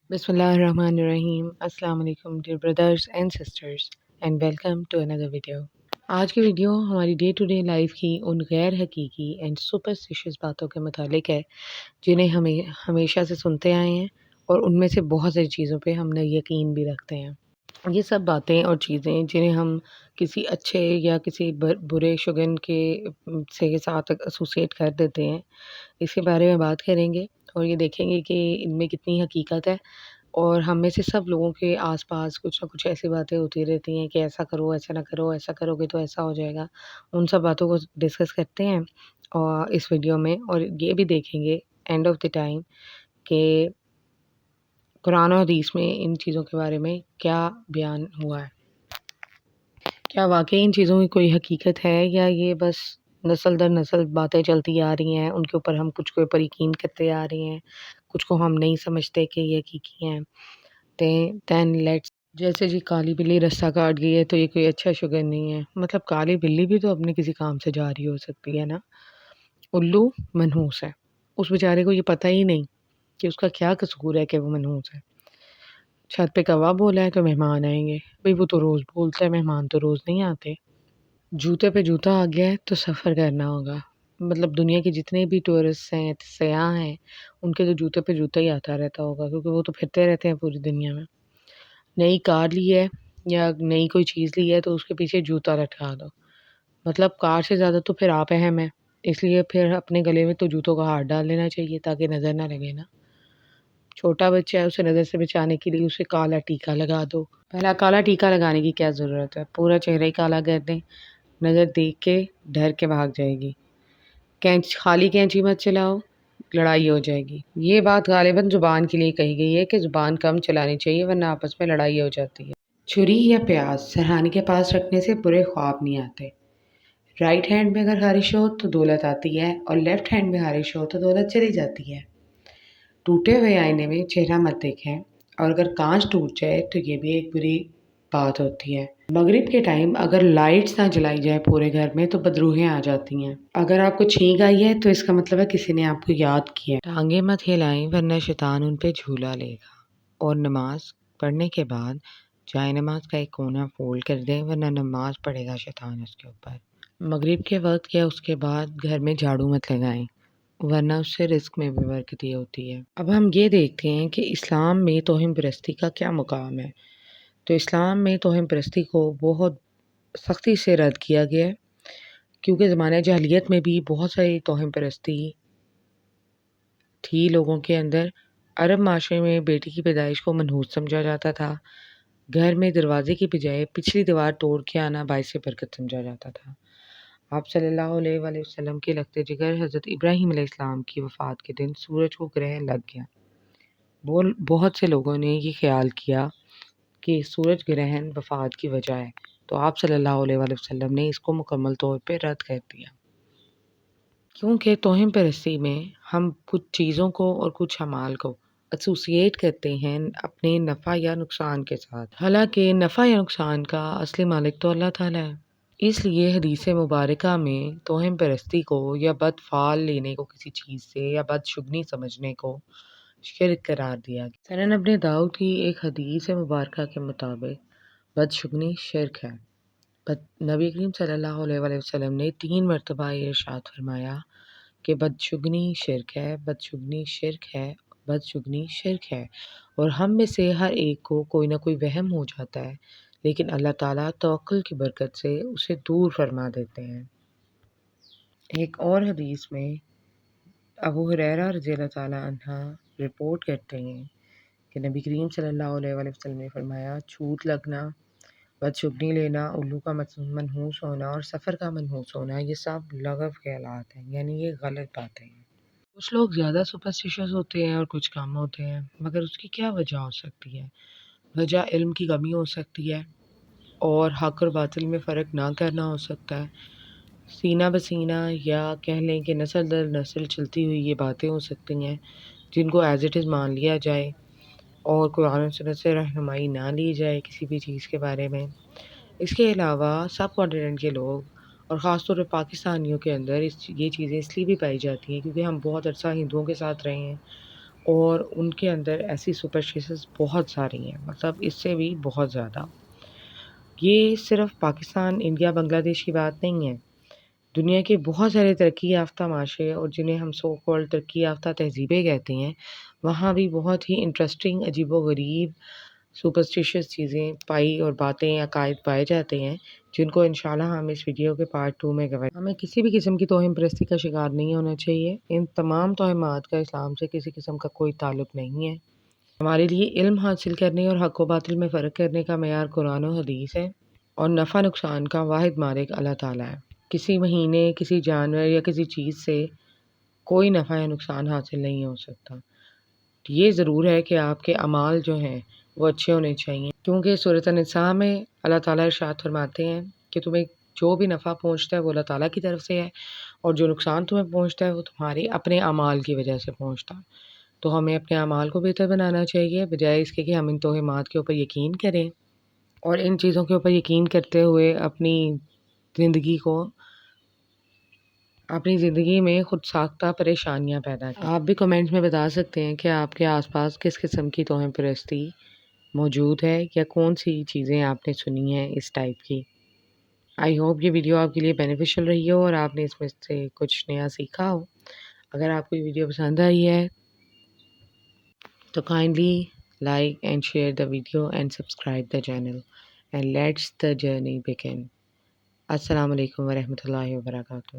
بسم اللہ الرحمن الرحیم۔ السلام علیکم dear brothers and sisters and welcome to another video. آج کی ویڈیو ہماری ڈے ٹو ڈے لائف کی ان غیر حقیقی اینڈ سپرسٹیشیس باتوں کے متعلق ہے جنہیں ہمیں ہمیشہ سے سنتے آئے ہیں اور ان میں سے بہت ساری چیزوں پہ ہم نے یقین بھی رکھتے ہیں۔ یہ سب باتیں اور چیزیں جنہیں ہم کسی اچھے یا کسی برے شگن کے سے ساتھ ایسوسیٹ کر دیتے ہیں، اس کے بارے میں بات کریں گے اور یہ دیکھیں گے کہ ان میں کتنی حقیقت ہے۔ اور ہم میں سے سب لوگوں کے آس پاس کچھ نہ کچھ ایسی باتیں ہوتی رہتی ہیں کہ ایسا کرو، ایسا نہ کرو، ایسا کرو گے تو ایسا ہو جائے گا۔ ان سب باتوں کو ڈسکس کرتے ہیں اور اس ویڈیو میں، اور یہ بھی دیکھیں گے اینڈ آف دی ٹائم کہ قرآن و حدیث میں ان چیزوں کے بارے میں کیا بیان ہوا ہے۔ کیا واقعی ان چیزوں کی کوئی حقیقت ہے یا یہ بس نسل در نسل باتیں چلتی آ رہی ہیں، ان کے اوپر ہم کچھ کو اوپر یقین کرتے آ رہے ہیں، کچھ کو ہم نہیں سمجھتے کہ یہ حقیقی ہیں۔ دین لیٹس، جیسے جی کالی بلی رستہ کاٹ گئی ہے تو یہ کوئی اچھا شگر نہیں ہے۔ مطلب کالی بلی بھی تو اپنے کسی کام سے جاری ہو سکتی ہے نا۔ الو منحوس ہے، اس بیچارے کو یہ پتہ ہی نہیں کہ اس کا کیا قصور ہے کہ وہ منحوس ہے۔ چھت پہ کوا بولا ہے تو مہمان آئیں گے، بھئی وہ تو روز بولتا ہے، مہمان تو روز نہیں آتے۔ جوتے پہ جوتا آ گیا ہے تو سفر کرنا ہوگا۔ مطلب دنیا کے جتنے بھی ٹورسٹ ہیں، سیاح ہیں، ان کے تو جوتے پہ جوتا ہی آتا رہتا ہوگا، کیونکہ وہ تو پھرتے رہتے ہیں پوری دنیا میں۔ نئی کار لی ہے یا نئی کوئی چیز لی ہے تو اس کے پیچھے جوتا لٹکا دو۔ مطلب کار سے زیادہ تو پھر آپ اہم ہیں، اس لیے پھر اپنے گلے میں تو جوتوں کا ہار ڈال لینا چاہیے تاکہ نظر نہ لگے نا۔ چھوٹا بچہ ہے، اسے نظر سے بچانے کے لیے اسے کالا ٹیکا لگا دو۔ پہلا کالا ٹیکا لگانے کی کیا ضرورت ہے، پورا چہرہ ہی کالا کر دیں، نظر دیکھ کے ڈر کے بھاگ جائے گی۔ خالی کینچی مت چلاؤ، لڑائی ہو جائے گی۔ یہ بات غالباً زبان کے لیے کہی گئی ہے کہ زبان کم چلانی چاہیے ورنہ آپس میں لڑائی ہو جاتی ہے۔ چھری یا پیاز سرہانے کے پاس رکھنے سے برے خواب نہیں آتے۔ رائٹ ہینڈ میں اگر خارش ہو تو دولت آتی ہے اور لیفٹ ہینڈ میں خارش ہو تو دولت چلی جاتی ہے۔ ٹوٹے ہوئے آئینے میں چہرہ مت دیکھیں، اور اگر کانچ ٹوٹ جائے تو یہ بھی ایک بری بات ہوتی ہے۔ مغرب کے ٹائم اگر لائٹس نہ جلائی جائے پورے گھر میں تو بدروحیں آ جاتی ہیں۔ اگر آپ کو چھینک آئی ہے تو اس کا مطلب ہے کسی نے آپ کو یاد کیا ہے۔ ٹانگیں مت ہلائیں ورنہ شیطان ان پہ جھولا لے گا، اور نماز پڑھنے کے بعد جائے نماز کا ایک کونا فولڈ کر دیں ورنہ نماز پڑھے گا شیطان اس کے اوپر۔ مغرب کے وقت یا اس کے بعد گھر میں جھاڑو مت لگائیں ورنہ اس سے رزق میں بھی برکتی ہوتی ہے۔ اب ہم یہ دیکھتے ہیں کہ اسلام میں توہم پرستی کا کیا مقام ہے۔ تو اسلام میں توہم پرستی کو بہت سختی سے رد کیا گیا ہے، کیونکہ زمانہ جاہلیت میں بھی بہت ساری توہم پرستی تھی لوگوں کے اندر۔ عرب معاشرے میں بیٹی کی پیدائش کو منحوس سمجھا جاتا تھا۔ گھر میں دروازے کی بجائے پچھلی دیوار توڑ کے آنا باعث برکت سمجھا جاتا تھا۔ آپ صلی اللہ علیہ وآلہ وسلم کے لگتے جگر حضرت ابراہیم علیہ السلام کی وفات کے دن سورج کو گرہن لگ گیا۔ بہت سے لوگوں نے یہ خیال کیا کہ سورج گرہن وفات کی وجہ ہے، تو آپ صلی اللہ علیہ وآلہ وسلم نے اس کو مکمل طور پہ رد کر دیا، کیونکہ توہم پرستی میں ہم کچھ چیزوں کو اور کچھ اعمال کو ایسوسیٹ کرتے ہیں اپنے نفع یا نقصان کے ساتھ، حالانکہ نفع یا نقصان کا اصلی مالک تو اللہ تعالیٰ ہے۔ اس لیے حدیث مبارکہ میں توہم پرستی کو یا بد فعل لینے کو کسی چیز سے یا بد شگنی سمجھنے کو شرک قرار دیا گیا۔ سنن ابن داؤد کی ایک حدیث مبارکہ کے مطابق بد شگنی شرک ہے۔ نبی کریم صلی اللہ علیہ وآلہ وسلم نے 3 مرتبہ یہ ارشاد فرمایا کہ بد شگنی شرک ہے، بد شگنی شرک ہے، بد شگنی شرک ہے، اور ہم میں سے ہر ایک کو کوئی نہ کوئی وہم ہو جاتا ہے، لیکن اللہ تعالیٰ توکل کی برکت سے اسے دور فرما دیتے ہیں۔ ایک اور حدیث میں ابو ہریرہ رضی اللہ تعالیٰ عنہ رپورٹ کرتے ہیں کہ نبی کریم صلی اللہ علیہ وآلہ وسلم نے فرمایا، چھوت لگنا، بد شگنی لینا، الو کا منحوس ہونا اور سفر کا منحوس ہونا، یہ سب لغو خیالات ہیں، یعنی یہ غلط باتیں ہیں۔ کچھ لوگ زیادہ سپرسٹیشس ہوتے ہیں اور کچھ کم ہوتے ہیں، مگر اس کی کیا وجہ ہو سکتی ہے؟ وجہ علم کی کمی ہو سکتی ہے، اور حق اور باطل میں فرق نہ کرنا ہو سکتا ہے۔ سینہ بسینہ یا کہہ لیں کہ نسل در نسل چلتی ہوئی یہ باتیں ہو سکتی ہیں جن کو ایز اٹ از مان لیا جائے اور قرآن و سنت سے رہنمائی نہ لی جائے کسی بھی چیز کے بارے میں۔ اس کے علاوہ سب کانٹیننٹ کے لوگ اور خاص طور پہ پاکستانیوں کے اندر یہ چیزیں اس لیے بھی پائی جاتی ہیں کیونکہ ہم بہت عرصہ ہندوؤں کے ساتھ رہے ہیں اور ان کے اندر ایسی سپرسٹیشنز بہت ساری ہیں، مطلب اس سے بھی بہت زیادہ۔ یہ صرف پاکستان، انڈیا، بنگلہ دیش کی بات نہیں ہے، دنیا کے بہت سارے ترقی یافتہ معاشرے اور جنہیں ہم سو کالڈ ترقی یافتہ تہذیبیں کہتے ہیں، وہاں بھی بہت ہی انٹرسٹنگ، عجیب و غریب سپرسٹیشیس چیزیں پائی اور باتیں، عقائد پائے جاتے ہیں، جن کو انشاءاللہ ہم اس ویڈیو کے پارٹ 2 میں کور۔ ہمیں کسی بھی قسم کی توہین پرستی کا شکار نہیں ہونا چاہیے۔ ان تمام توہمات کا اسلام سے کسی قسم کا کوئی تعلق نہیں ہے۔ ہمارے لیے علم حاصل کرنے اور حق و باطل میں فرق کرنے کا معیار قرآن و حدیث ہے، اور نفع نقصان کا واحد مالک اللہ تعالیٰ ہے۔ کسی مہینے، کسی جانور یا کسی چیز سے کوئی نفع یا نقصان حاصل نہیں ہو سکتا۔ یہ ضرور ہے کہ آپ کے اعمال جو ہیں وہ اچھے ہونے چاہیے، کیونکہ سورۃ النساء میں اللہ تعالیٰ ارشاد فرماتے ہیں کہ تمہیں جو بھی نفع پہنچتا ہے وہ اللہ تعالیٰ کی طرف سے ہے، اور جو نقصان تمہیں پہنچتا ہے وہ تمہارے اپنے اعمال کی وجہ سے پہنچتا ہے۔ تو ہمیں اپنے اعمال کو بہتر بنانا چاہیے، بجائے اس کے کہ ہم ان توہمات کے اوپر یقین کریں اور ان چیزوں کے اوپر یقین کرتے ہوئے اپنی زندگی میں خود ساختہ پریشانیاں پیدا کریں۔ آپ بھی کمنٹس میں بتا سکتے ہیں کہ آپ کے آس پاس کس قسم کی توہین پرستی موجود ہے، یا کون سی چیزیں آپ نے سنی ہیں اس ٹائپ کی۔ آئی ہوپ یہ ویڈیو آپ کے لیے بینیفیشل رہی ہو اور آپ نے اس میں سے کچھ نیا سیکھا ہو۔ اگر آپ کو یہ ویڈیو پسند آئی ہے تو kindly like and share the video and subscribe the channel, and let's the journey begin. السلام علیکم ورحمۃ اللہ وبرکاتہ۔